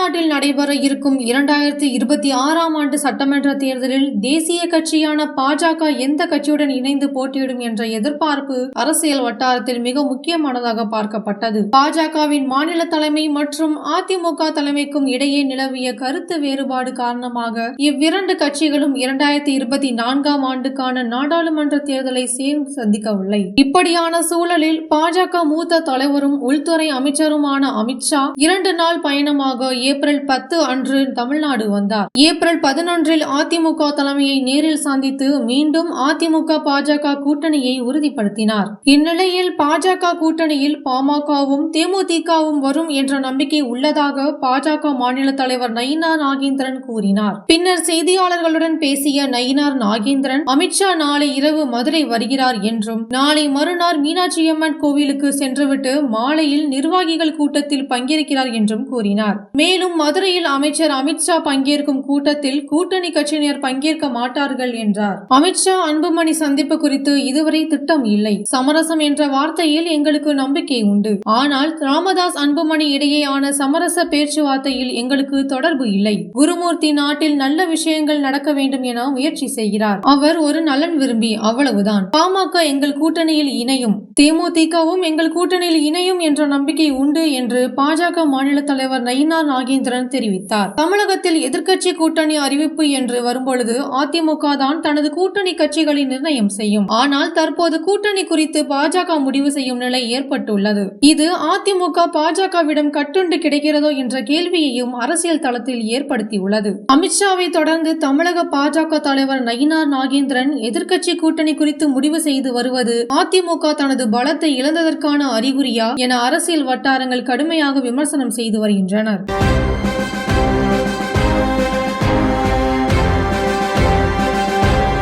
தமிழ்நாட்டில் நடைபெற இருக்கும் 2026ஆம் ஆண்டு சட்டமன்ற தேர்தலில் தேசிய கட்சியான பாஜக எந்த கட்சியுடன் இணைந்து போட்டியிடும் என்ற எதிர்பார்ப்பு அரசியல் வட்டாரத்தில் மிக முக்கியமானதாக பார்க்கப்பட்டது. பாஜகவின் மாநில தலைமை மற்றும் அதிமுக தலைமைக்கும் இடையே நிலவிய கருத்து வேறுபாடு காரணமாக இவ்விரண்டு கட்சிகளும் 2024ஆம் ஆண்டுக்கான நாடாளுமன்ற தேர்தலை சேர்ந்து சந்திக்கவில்லை. இப்படியான சூழலில் பாஜக மூத்த தலைவரும் உள்துறை அமைச்சருமான அமித்ஷா 2 நாள் பயணமாக ஏப்ரல் 10 அன்று தமிழ்நாடு வந்தார். ஏப்ரல் 11இல் அதிமுக தலைமையை நேரில் சந்தித்து மீண்டும் அதிமுக பாஜக கூட்டணியை உறுதிப்படுத்தினார். இந்நிலையில் பாஜக கூட்டணியில் பாமகவும் தேமுதிகவும் வரும் என்ற நம்பிக்கை உள்ளதாக பாஜக மாநில தலைவர் நயினார் நாகேந்திரன் கூறினார். பின்னர் செய்தியாளர்களுடன் பேசிய நயினார் நாகேந்திரன் அமித்ஷா நாளை இரவு மதுரை வருகிறார் என்றும் நாளை மறுநாள் மீனாட்சியம்மன் கோவிலுக்கு சென்றுவிட்டு மாலையில் நிர்வாகிகள் கூட்டத்தில் பங்கேற்கிறார் என்றும் கூறினார். மேலும் மதுரையில் அமைச்சர் அமித்ஷா பங்கேற்கும் கூட்டத்தில் கூட்டணி கட்சியினர் பங்கேற்க மாட்டார்கள் என்றார். அமித்ஷா அன்புமணி சந்திப்பு குறித்து இதுவரை திட்டம் இல்லை. சமரசம் என்ற வார்த்தையில் எங்களுக்கு நம்பிக்கை உண்டு. ஆனால் ராமதாஸ் அன்புமணி இடையேயான சமரச பேச்சுவார்த்தையில் எங்களுக்கு தொடர்பு இல்லை. குருமூர்த்தி நாட்டில் நல்ல விஷயங்கள் நடக்க வேண்டும் என முயற்சி செய்கிறார். அவர் ஒரு நலன் விரும்பி, அவ்வளவுதான். பாமக எங்கள் கூட்டணியில் இணையும், தேமுதிகவும் எங்கள் கூட்டணியில் இணையும் என்ற நம்பிக்கை உண்டு என்று பாஜக மாநில தலைவர் நயினார் நாகேந்திரன் தெரிவித்தார். தமிழகத்தில் எதிர்க்கட்சி கூட்டணி அறிவிப்பு என்று வரும்பொழுது அதிமுக தான் தனது கூட்டணி கட்சிகளை நிர்ணயம் செய்யும். ஆனால் தற்போது கூட்டணி குறித்து பாஜக முடிவு செய்யும் நிலை ஏற்பட்டுள்ளது. இது அதிமுக பாஜகவிடம் கட்டுண்டு கிடைக்கிறதோ என்ற கேள்வியையும் அரசியல் தளத்தில் ஏற்படுத்தியுள்ளது. அமித்ஷாவை தொடர்ந்து தமிழக பாஜக தலைவர் நயினார் நாகேந்திரன் எதிர்க்கட்சி கூட்டணி குறித்து முடிவு செய்து வருவது அதிமுக தனது பலத்தை இழந்ததற்கான அறிகுறியா என அரசியல் வட்டாரங்கள் கடுமையாக விமர்சனம் செய்து வருகின்றனர்.